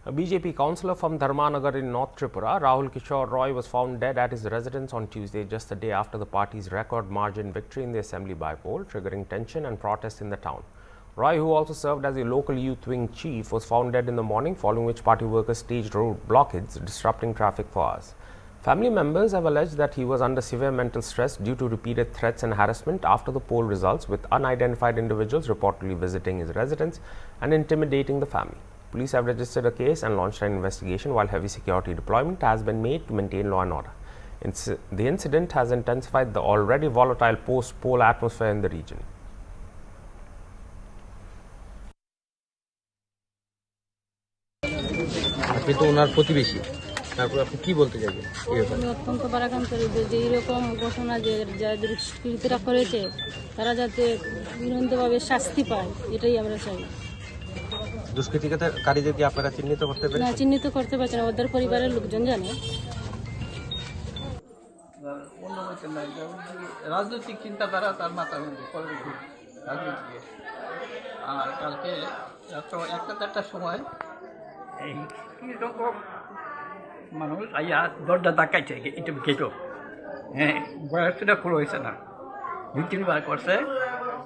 A BJP councillor from Dharmanagar in North Tripura, Rahul Kishore Roy, was found dead at his residence on Tuesday, just a day after the party's record margin victory in the assembly by-poll, triggering tension and protest in the town. Roy, who also served as a local youth wing chief, was found dead in the morning, following which party workers staged road blockades, disrupting traffic for hours. Family members have alleged that he was under severe mental stress due to repeated threats and harassment after the poll results, with unidentified individuals reportedly visiting his residence and intimidating the family. Police have registered a case and launched an investigation, while heavy security deployment has been made to maintain law and order. The incident has intensified the already volatile post-poll atmosphere in the region. আপনি তো ওনার প্রতিবেশী, তারপর আপনি কি বলতে চাইবেন? আমি অত্যন্ত পরাকান্তর যে এইরকম ঘটনা যে যারা দুষ্কৃতীরা করেছে তারা যাতে বিনন্দভাবে শাস্তি পায়, এটাই আমরা চাই। দুষ্কৃতিকারীদের কি আপনারা চিহ্নিত করতে না, পেরেছেন? চিহ্নিত করতে পারছে না, ওদের পরিবারের লোকজন জানে। রাজনৈতিক চিন্তাধারা তার মাথার মধ্যে রাজনীতি। আর কালকে রাত্র 1-1:30টার সময় এই রকম মানুষ আইয়া দরজা ধাক্কাইছে, এটা গেটো বয়সটা পুরো হয়েছে না, 2-3 বার করছে।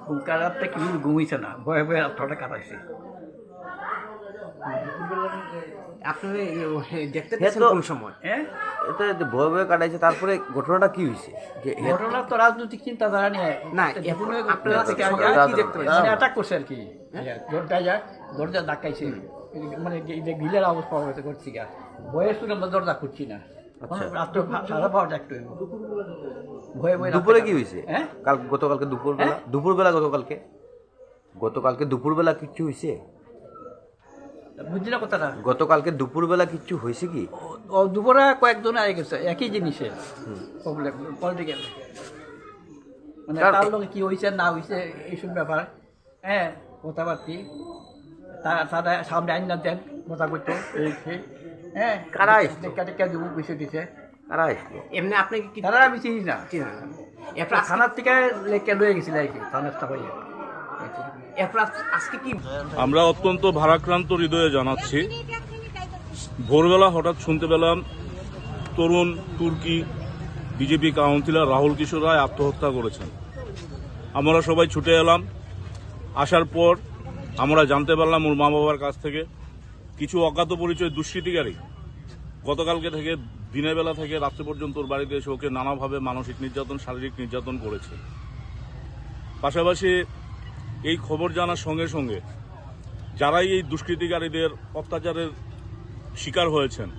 ঘুমকা রাত্রে কি ঘুমিয়েছে না, ভয়ে ভয়ে রাত্রটা কাটাইছে। আপনি দেখতে পেয়েছেন কোন সময়? এটা ভয় ভয় কাটাইছে, তারপরে ঘটনাটা কি হয়েছে? ঘটনা তো রাজনৈতিক চিন্তাধারা নিয়ে না, আপনারা থেকে কি দেখতে পাচ্ছেন? অ্যাটাক করছে আর কি, দরজা ধাক্কাইছে, মানে গিলের অবস্থা করছি গা, ভয়ে শুনে আমরা দরজা খুঁজছি না। রাত্র সারা পাওয়াটা একটু ভয়ে ভয়ে। দুপুরে কি হয়েছে? গতকালকে দুপুরবেলা গতকালকে দুপুরবেলা কিছু হয়েছে? বুঝছি না কথাটা। গতকালকে দুপুরবেলা কিছু হয়েছে কি? দুপুরে কয়েকজন আগে গেছে একই জিনিসের প্রবলেম, পলিটিক্যাল, মানে তার লোক কি হয়েছে না হয়েছে এইসব ব্যাপার। কথাবার্তি তারা সামনে আইন না দেন কথা করতো, কারাই দেবো বিষয় দিছে। এমনি আপনি কি তারা আমি চিনি না, থানার থেকে লেখা লয়ে গেছিল আর কি, থানার থেকে। আজকে কি আমরা অত্যন্ত ভারাক্রান্ত হৃদয়ে জানাচ্ছি, ভোরবেলা হঠাৎ শুনতে পেলাম তরুণ তুর্কি বিজেপি কাউন্সিলর রাহুল কিশোর রায় আত্মহত্যা করেছেন। আমরা সবাই ছুটে এলাম। আসার পর আমরা জানতে পারলাম ওর মা বাবার কাছ থেকে কিছু অজ্ঞাত পরিচয় দুষ্কৃতিকারী গতকালকে থেকে দিনের বেলা থেকে রাত্রে পর্যন্ত ওর বাড়িতে এসে ওকে নানাভাবে মানসিক নির্যাতন, শারীরিক নির্যাতন করেছে। পাশাপাশি এই খবর জানার সঙ্গে সঙ্গে যারাই এই দুষ্কৃতিকারীদের অত্যাচারের শিকার হয়েছেন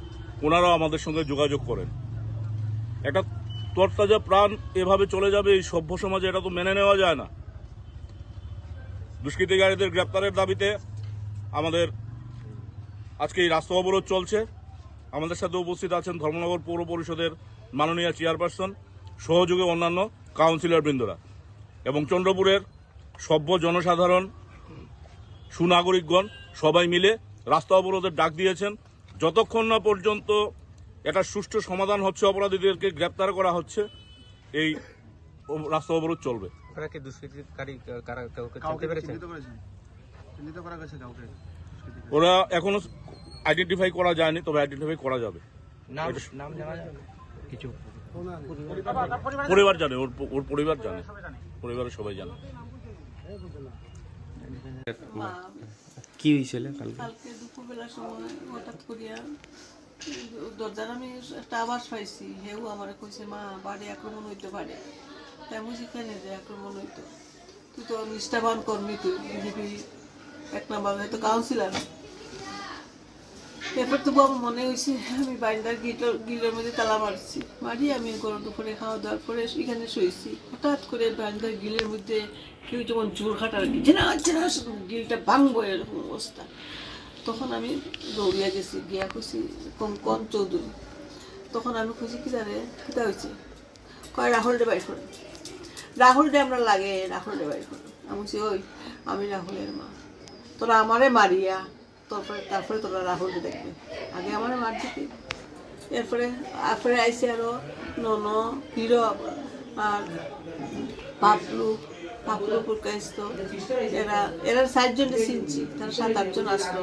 ওনারাও আমাদের সঙ্গে যোগাযোগ করেন। একটা তরতাজা প্রাণ এভাবে চলে যাবে এই সভ্য সমাজে, এটা তো মেনে নেওয়া যায় না। দুষ্কৃতিকারীদের গ্রেপ্তারের দাবিতে আমাদের আজকে এই রাস্তা অবরোধ চলছে। আমাদের সাথে উপস্থিত আছেন ধর্মনগর পৌর পরিষদের মাননীয় চেয়ারপারসন, সহযোগী অন্যান্য কাউন্সিলর বৃন্দরা এবং চন্দ্রপুরের সভ্য জনসাধারণ, সুনাগরিকগণ সবাই মিলে রাস্তা অবরোধের ডাক দিয়েছেন। যতক্ষণ না পর্যন্ত এটা সুষ্ঠু সমাধান হচ্ছে, অপরাধীদেরকে গ্রেপ্তার করা হচ্ছে, এই রাস্তা অবরোধ চলবে। ওরা এখনো আইডেন্টিফাই করা যায়নি, তবে আইডেন্টিফাই করা যাবে। কিছু পরিবার জানে, ওর পরিবার জানে, পরিবারের সবাই জানে। কি হয়েছিল কালকে দুপুরবেলার সময় হঠাৎ করিয়া দরজার আমি একটা আওয়াজ পাইছি, হেউ আমার কইছে মা বাড়ি আক্রমণ হইতে পারে। তাই আমি সেখানে যে আক্রমণ হইতো, তুই তো নিষ্ঠাবান কর্মী, তুই বিজেপি 1 নম্বর হয়তো কাউন্সিলার। এরপর তো আমার মনে হয়েছে আমি বাইন্দার গিলের মধ্যে তালা মারছি, মারি আমি গরম দুপুরে খাওয়া দাওয়ার পরে এখানে শুয়েছি। হঠাৎ করে বাইন্দার গিলের মধ্যে কেউ যেমন জোর খাটার গিলটা ভাঙবো এরকম অবস্থা। তখন আমি দৌড়িয়া গেছি, গিয়া খুঁজছি কোন চৌধুরী। তখন আমি খুঁজি কিতা হয়েছে, কয় রাহুল ডে বাইর করে, রাহুল ডে আমরা লাগে, রাহুল ডে বাইর করে। আমি বলছি ওই আমি রাহুলের মা, তোরা আমারে মারিয়া তারপরে তোরা রাহুলকে দেখবে, আগে আমার মার দিতি। এরপরে আইসি আরো নন, হিরো আর পাপলু পুরকাইতো, এরা 7 জন চিনছি, তারা 7-8 জন আসলো।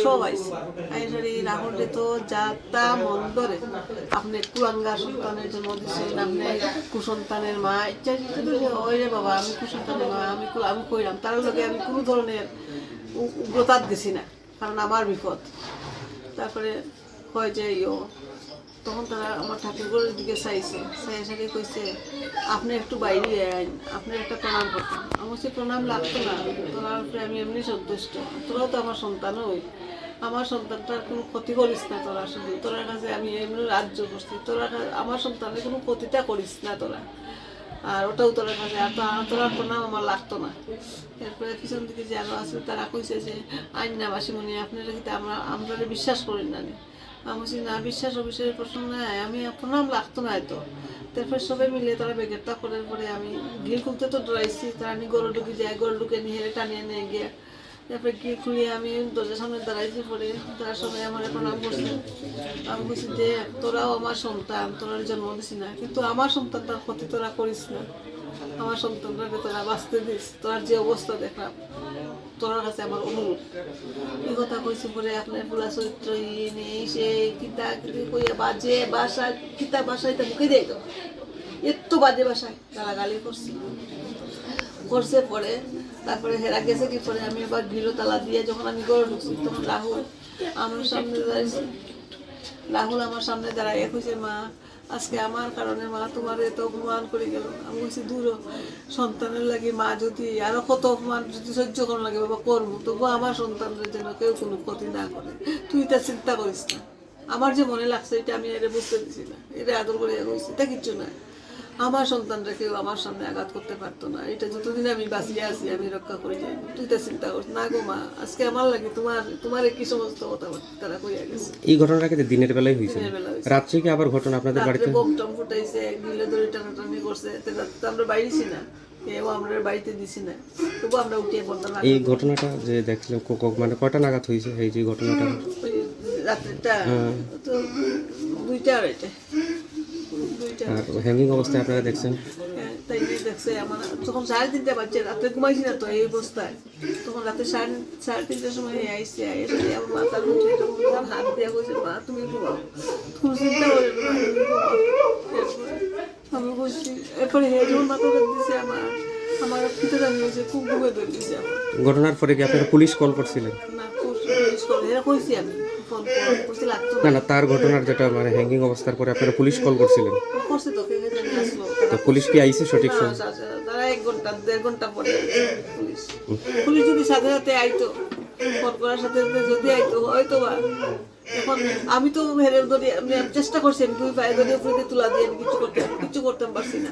সব আইসে আইসার এই রাহুলে তো যা তা মন ধরে আপনি কুলাঙ্গা সন্তানের জন্ম দিচ্ছেন, আপনি কুসন্তানের মা ইত্যাদি ওই রে বাবা আমি কুসন্তানের মা আমি কইলাম তার লগে আমি কোনো ধরনের উগ্রতা দিছি না, কারণ আমার বিপদ। তারপরে হয় যে তখন তারা আমার ঠাকুরগুলোর দিকে চাইছে, চাইসাকে কইছে আপনি একটু বাইরে আইন, আপনি একটা প্রণাম করতেন। আমার সে প্রণাম লাগতো না, তোরার উপরে আমি এমনি সন্তুষ্ট, তোরাও তো আমার সন্তান, ওই আমার সন্তানটার কোনো ক্ষতি করিস না তোরা, শুধু তোরার কাছে আমি এমনি রাজ্য করছি, তোরা আমার সন্তানের কোনো ক্ষতিটা করিস না তোরা, আর ওটাও তোরার কাছে আর তোরার প্রণাম আমার লাগতো না। এরপরে পিছন দিকে যে আরো আছে তারা কইছে যে আইন না বাসিমণি আপনারা কিন্তু আমরা বিশ্বাস করি না। আমি বলছি না, বিশ্বাস অবিশ্বাসের প্রশ্ন নাই, আমি প্রণাম লাগতো না হয়তো। তারপরে সবাই মিলে তারা বেগেরটা করার পরে আমি গিল খুলতে তো ডরাইছি, তারা নিয়ে গরু ঢুকে যায়, গরু ঢুকে নিয়ে টানিয়ে নিয়ে গিয়ে তারপরে গিল খুলিয়ে আমি দরজার সামনে দাঁড়াইছি, পরে তারা সবাই আমার প্রণাম করছে। আমি বলছি যে তোরাও আমার সন্তান, তোরা জন্ম দিছি না, কিন্তু আমার সন্তানটার ক্ষতি তোরা করিস না, আমার সন্তানটাকে তোরা বাঁচতে দিস, তোর যে অবস্থা দেখলাম তোর কাছে আমার অনুরোধ। এই কথা কইছি পরে আপনার পুরা চরিত্র ইয়ে নেই সে কিতা কইয়া বাজে বাসায় কিতা বাসায় তো মুখে দেয় তো এত বাজে বাসায় গালাগালি করছে পরে। তারপরে হেরা গেছে কি পরে আমি আবার গৃহ তালা দিয়ে যখন আমি ঘরে ঢুকছি তখন রাহুল আমার সামনে দাঁড়াইছে, রাহুল আমার সামনে দাঁড়াইয়া কইছে মা আজকে আমার কারণে মা তোমার এত অপমান করে গেল। আমি বলছি দূর সন্তানের লাগে মা যদি আরো কত অপমান যদি সহ্য করার লাগে বাবা করবো, তবু আমার সন্তানদের যেন কেউ কোনো ক্ষতি না করে, তুই তা চিন্তা করিস না। আমার যে মনে লাগছে এটা আমি এটা বুঝতে দিছি না, এটা আদর করে কইছি, এটা কিচ্ছু না। আমার সন্তানরা কেউ আমার সামনে আঘাত করতে পারতো না, এটা যতদিন আমি বাঁচিয়ে আছি আমি রক্ষা করে যাই, তুই তা চিন্তা করিস না গো মা। আজকে আমার লাগে তোমার কি সমস্ত কথাবার্তা তারা কইয়া গেছে। এই ঘটনাটা কি দিনের বেলায় হয়েছে? রাত্রে কি আবার ঘটনা আপনাদের বাড়িতে? বোম টম ফুটাইছে, গিলে ধরে টানাটানি করছে, আমরা বাইরেছি না, কেউ আমরা বাড়িতে দিছি না, তবু আমরা উঠিয়ে পড়তাম। এই ঘটনাটা যে দেখছিলাম মানে কয়টা নাগাদ হয়েছে এই যে ঘটনাটা? রাত্রিটা তো 2টা 2:30 আর হ্যাঙ্গিং অবস্থায় আপনারা দেখছেন? তাই দেখছে আমার তখন 3:30 বাজছে, রাতে ঘুমাইছি না তো এই অবস্থায়, তখন রাতে 3:30টার সময় আইসি এসে আমার মাথার মুখে হাত দিয়ে বলছে মা তুমি ঘুমাও, তুমি চিন্তা করে আমি বলছি। এরপরে হে যখন মাথা দিচ্ছে আমার ভিতরে আমি বলছি খুব ঘুমে ধরে দিয়েছি আমার। ঘটনার পরে কি আপনারা পুলিশ কল করছিলেন? না পুলিশ করে এরা কইছি আমি ফোন করছি লাগতো না, তার ঘটনার যেটা মানে হ্যাঙ্গিং অবস্থার পরে আপনারা পুলিশ কল করছিলেন? করছে তো কে জানি আসলো, তো পুলিশ কি আইছে সঠিক সময়? তারা 1 ঘন্টা 1.5 ঘন্টা পরে পুলিশ যদি সাথে সাথে আইতো, ফোন করার সাথে সাথে যদি আইতো হয়তো বা। এখন আমি তো হেরের ধরে আমি চেষ্টা করছি, আমি 2 পায়ে ধরে উপরে তুলা দিয়ে আমি কিছু করতে পারছি না।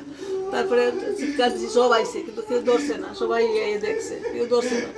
তারপরে চিৎকার দিচ্ছি, সব আইছে কিন্তু কেউ ধরছে না, সবাই দেখছে, কেউ ধরছে না।